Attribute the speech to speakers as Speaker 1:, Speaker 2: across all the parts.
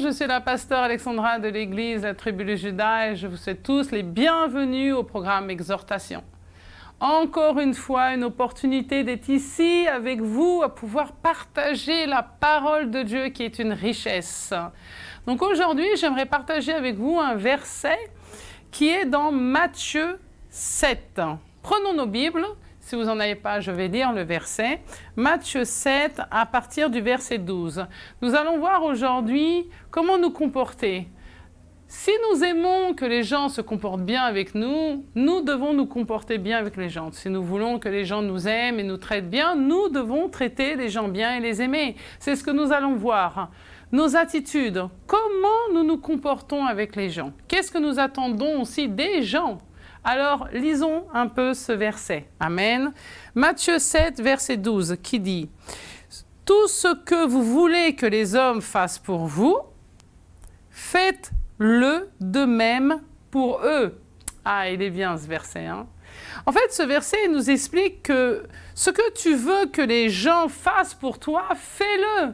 Speaker 1: je suis la pasteure Alexandra de l'église La Tribu de Juda et je vous souhaite tous les bienvenus au programme Exhortation. Encore une fois, une opportunité d'être ici avec vous, à pouvoir partager la parole de Dieu qui est une richesse. Donc aujourd'hui, j'aimerais partager avec vous un verset qui est dans Matthieu 7. Prenons nos Bibles. Si vous n'en avez pas, je vais lire le verset. Matthieu 7, à partir du verset 12. Nous allons voir aujourd'hui comment nous comporter. Si nous aimons que les gens se comportent bien avec nous, nous devons nous comporter bien avec les gens. Si nous voulons que les gens nous aiment et nous traitent bien, nous devons traiter les gens bien et les aimer. C'est ce que nous allons voir. Nos attitudes, comment nous nous comportons avec les gens. Qu'est-ce que nous attendons aussi des gens? Alors, lisons un peu ce verset. Amen. Matthieu 7, verset 12, qui dit « Tout ce que vous voulez que les hommes fassent pour vous, faites-le de même pour eux. » Ah, il est bien ce verset. Hein? En fait, ce verset nous explique que ce que tu veux que les gens fassent pour toi, fais-le.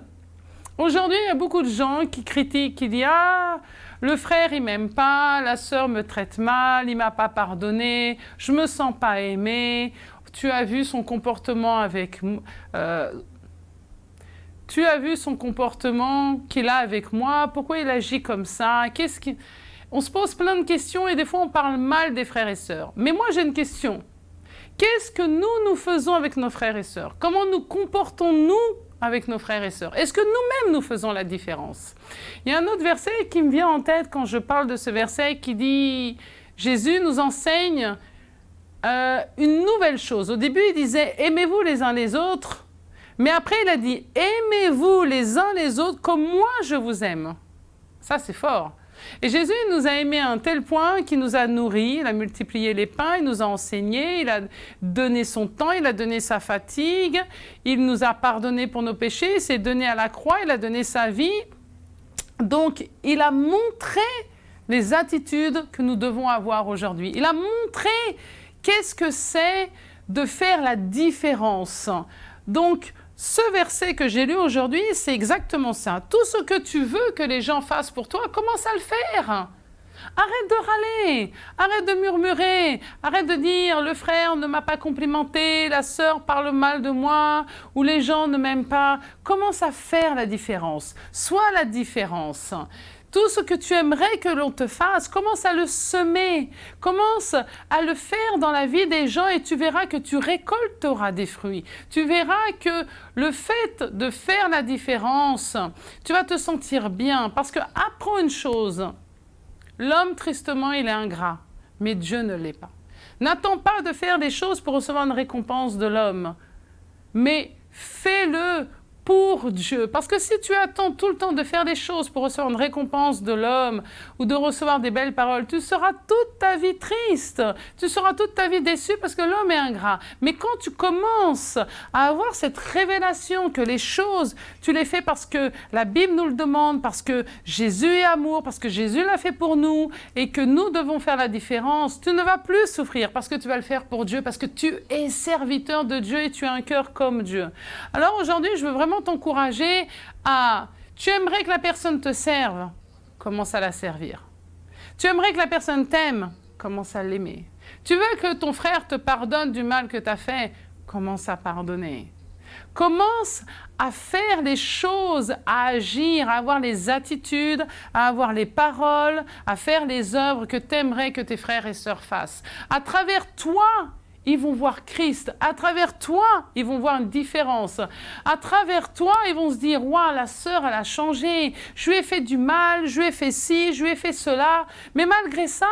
Speaker 1: Aujourd'hui, il y a beaucoup de gens qui critiquent, qui disent « Ah, le frère, il m'aime pas, la sœur me traite mal, il m'a pas pardonné, je me sens pas aimé, tu as vu son comportement avec tu as vu son comportement qu'il a avec moi, pourquoi il agit comme ça, On se pose plein de questions et des fois on parle mal des frères et sœurs. Mais moi j'ai une question. Qu'est-ce que nous faisons avec nos frères et sœurs? Comment nous comportons-nous avec nos frères et sœurs? Est-ce que nous-mêmes nous faisons la différence? Il y a un autre verset qui me vient en tête quand je parle de ce verset qui dit Jésus nous enseigne une nouvelle chose. Au début, il disait « Aimez-vous les uns les autres », mais après, il a dit « Aimez-vous les uns les autres comme moi je vous aime ». Ça, c'est fort. Et Jésus nous a aimés à un tel point qu'il nous a nourris, il a multiplié les pains, il nous a enseigné, il a donné son temps, il a donné sa fatigue, il nous a pardonné pour nos péchés, il s'est donné à la croix, il a donné sa vie. Donc, il a montré les attitudes que nous devons avoir aujourd'hui. Il a montré qu'est-ce que c'est de faire la différence. Donc, ce verset que j'ai lu aujourd'hui, c'est exactement ça. Tout ce que tu veux que les gens fassent pour toi, commence à le faire. Arrête de râler, arrête de murmurer, arrête de dire « le frère ne m'a pas complimenté, la sœur parle mal de moi » ou « les gens ne m'aiment pas ». Commence à faire la différence. Sois la différence. Tout ce que tu aimerais que l'on te fasse, commence à le semer, commence à le faire dans la vie des gens et tu verras que tu récolteras des fruits. Tu verras que le fait de faire la différence, tu vas te sentir bien. Parce que apprends une chose, l'homme tristement il est ingrat, mais Dieu ne l'est pas. N'attends pas de faire des choses pour recevoir une récompense de l'homme, mais fais-le pour Dieu. Parce que si tu attends tout le temps de faire des choses pour recevoir une récompense de l'homme ou de recevoir des belles paroles, tu seras toute ta vie triste. Tu seras toute ta vie déçu parce que l'homme est ingrat. Mais quand tu commences à avoir cette révélation que les choses, tu les fais parce que la Bible nous le demande, parce que Jésus est amour, parce que Jésus l'a fait pour nous et que nous devons faire la différence, tu ne vas plus souffrir parce que tu vas le faire pour Dieu, parce que tu es serviteur de Dieu et tu as un cœur comme Dieu. Alors aujourd'hui, je veux vraiment t'encourager à... Tu aimerais que la personne te serve, commence à la servir. Tu aimerais que la personne t'aime, commence à l'aimer. Tu veux que ton frère te pardonne du mal que tu as fait, commence à pardonner. Commence à faire les choses, à agir, à avoir les attitudes, à avoir les paroles, à faire les œuvres que tu aimerais que tes frères et sœurs fassent. À travers toi, ils vont voir Christ. À travers toi, ils vont voir une différence. À travers toi, ils vont se dire « Waouh, la sœur, elle a changé. Je lui ai fait du mal, je lui ai fait ci, je lui ai fait cela. » Mais malgré ça,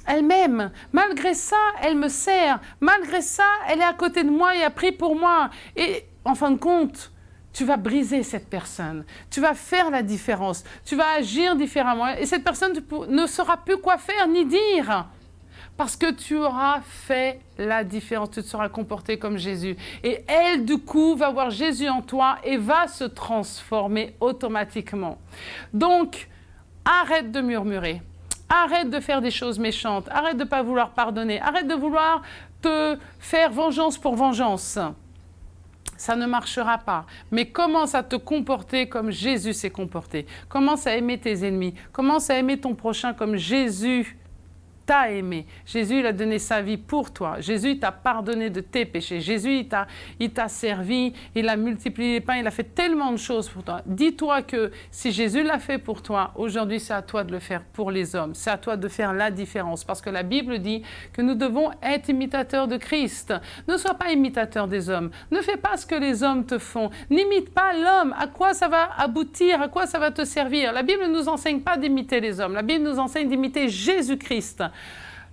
Speaker 1: elle m'aime. Malgré ça, elle me sert. Malgré ça, elle est à côté de moi et a pris pour moi. Et en fin de compte, tu vas briser cette personne. Tu vas faire la différence. Tu vas agir différemment. Et cette personne ne saura plus quoi faire ni dire. Parce que tu auras fait la différence, tu te seras comporté comme Jésus. Et elle, du coup, va voir Jésus en toi et va se transformer automatiquement. Donc, arrête de murmurer. Arrête de faire des choses méchantes. Arrête de ne pas vouloir pardonner. Arrête de vouloir te faire vengeance pour vengeance. ça ne marchera pas. Mais commence à te comporter comme Jésus s'est comporté. Commence à aimer tes ennemis. Commence à aimer ton prochain comme Jésus t'a aimé. Jésus, il a donné sa vie pour toi. Jésus t'a pardonné de tes péchés. Jésus, il t'a servi, il a multiplié les pains, il a fait tellement de choses pour toi. Dis-toi que si Jésus l'a fait pour toi, aujourd'hui, c'est à toi de le faire pour les hommes. C'est à toi de faire la différence. Parce que la Bible dit que nous devons être imitateurs de Christ. Ne sois pas imitateur des hommes. Ne fais pas ce que les hommes te font. N'imite pas l'homme. À quoi ça va aboutir? À quoi ça va te servir? La Bible ne nous enseigne pas d'imiter les hommes. La Bible nous enseigne d'imiter Jésus-Christ.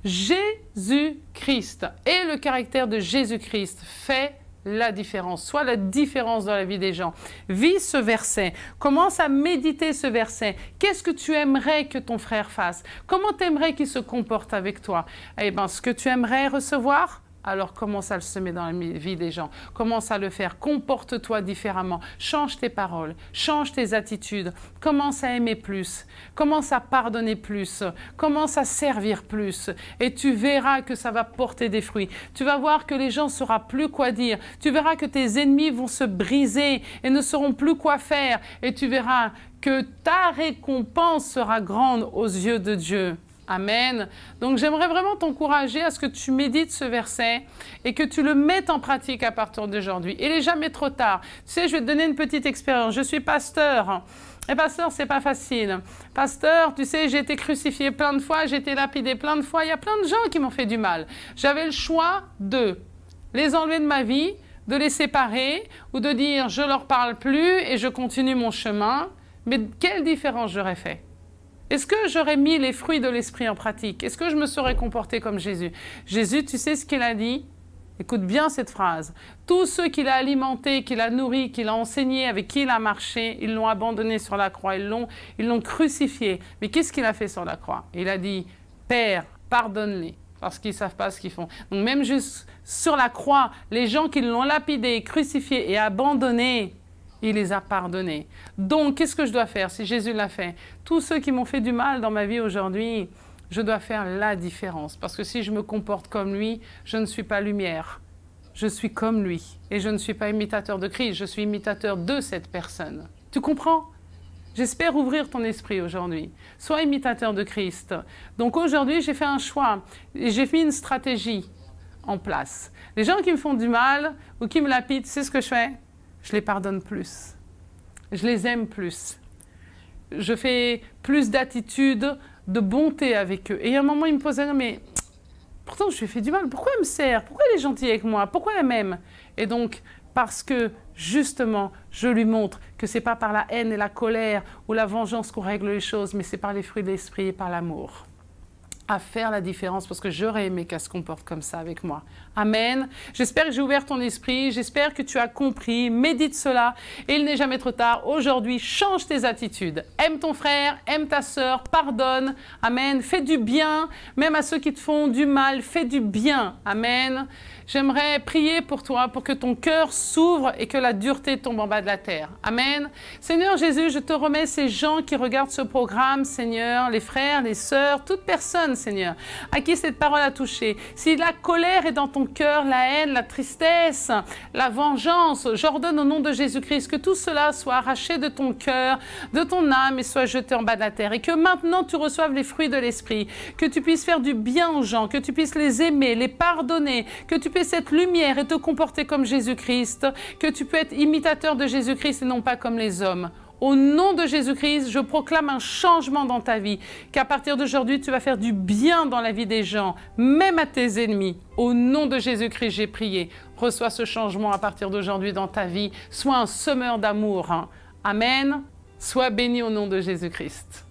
Speaker 1: Jésus-Christ et le caractère de Jésus-Christ fait la différence, soit la différence dans la vie des gens. Vis ce verset, commence à méditer ce verset. Qu'est-ce que tu aimerais que ton frère fasse? Comment tu aimerais qu'il se comporte avec toi? Eh bien, ce que tu aimerais recevoir, alors commence à le semer dans la vie des gens. Commence à le faire. Comporte-toi différemment. Change tes paroles. Change tes attitudes. Commence à aimer plus. Commence à pardonner plus. Commence à servir plus. Et tu verras que ça va porter des fruits. Tu vas voir que les gens ne sauront plus quoi dire. Tu verras que tes ennemis vont se briser et ne sauront plus quoi faire. Et tu verras que ta récompense sera grande aux yeux de Dieu. Amen. Donc j'aimerais vraiment t'encourager à ce que tu médites ce verset et que tu le mettes en pratique à partir d'aujourd'hui. Il n'est jamais trop tard. Tu sais, je vais te donner une petite expérience. Je suis pasteur. Et pasteur, c'est pas facile. Pasteur, tu sais, j'ai été crucifié plein de fois, j'ai été lapidé plein de fois. Il y a plein de gens qui m'ont fait du mal. J'avais le choix de les enlever de ma vie, de les séparer ou de dire je leur parle plus et je continue mon chemin. Mais quelle différence j'aurais fait? Est-ce que j'aurais mis les fruits de l'esprit en pratique? Est-ce que je me serais comporté comme Jésus? Jésus, tu sais ce qu'il a dit? Écoute bien cette phrase. Tous ceux qu'il a alimentés, qu'il a nourris, qu'il a enseignés, avec qui il a marché, ils l'ont abandonné sur la croix, ils l'ont crucifié. Mais qu'est-ce qu'il a fait sur la croix? Il a dit, Père, pardonne-les, parce qu'ils ne savent pas ce qu'ils font. Donc même juste sur la croix, les gens qui l'ont lapidé, crucifié et abandonné, il les a pardonnés. Donc, qu'est-ce que je dois faire si Jésus l'a fait? Tous ceux qui m'ont fait du mal dans ma vie aujourd'hui, je dois faire la différence. Parce que si je me comporte comme lui, je ne suis pas lumière. Je suis comme lui. Et je ne suis pas imitateur de Christ, je suis imitateur de cette personne. Tu comprends? J'espère ouvrir ton esprit aujourd'hui. Sois imitateur de Christ. Donc aujourd'hui, j'ai fait un choix et j'ai mis une stratégie en place. Les gens qui me font du mal ou qui me lapident, c'est ce que je fais? Je les pardonne plus. Je les aime plus. Je fais plus d'attitude, de bonté avec eux. Et à un moment, ils me posent, non mais pourtant je lui ai fait du mal. Pourquoi elle me sert? Pourquoi elle est gentille avec moi? Pourquoi elle m'aime? Et donc, parce que justement, je lui montre que ce n'est pas par la haine et la colère ou la vengeance qu'on règle les choses, mais c'est par les fruits de l'esprit et par l'amour. À faire la différence parce que j'aurais aimé qu'elle se comporte comme ça avec moi. Amen. J'espère que j'ai ouvert ton esprit, j'espère que tu as compris, médite cela et il n'est jamais trop tard. Aujourd'hui, change tes attitudes. Aime ton frère, aime ta sœur, pardonne. Amen. Fais du bien, même à ceux qui te font du mal, fais du bien. Amen. J'aimerais prier pour toi, pour que ton cœur s'ouvre et que la dureté tombe en bas de la terre. Amen. Seigneur Jésus, je te remets ces gens qui regardent ce programme, Seigneur, les frères, les sœurs, toute personne, Seigneur, à qui cette parole a touché. Si la colère est dans ton cœur, la haine, la tristesse, la vengeance, j'ordonne au nom de Jésus-Christ que tout cela soit arraché de ton cœur, de ton âme et soit jeté en bas de la terre. Et que maintenant tu reçoives les fruits de l'esprit, que tu puisses faire du bien aux gens, que tu puisses les aimer, les pardonner, que tu puisses être lumière et te comporter comme Jésus-Christ, que tu peux être imitateur de Jésus-Christ et non pas comme les hommes. Au nom de Jésus-Christ, je proclame un changement dans ta vie, qu'à partir d'aujourd'hui, tu vas faire du bien dans la vie des gens, même à tes ennemis. Au nom de Jésus-Christ, j'ai prié. Reçois ce changement à partir d'aujourd'hui dans ta vie. Sois un semeur d'amour. Amen. Sois béni au nom de Jésus-Christ.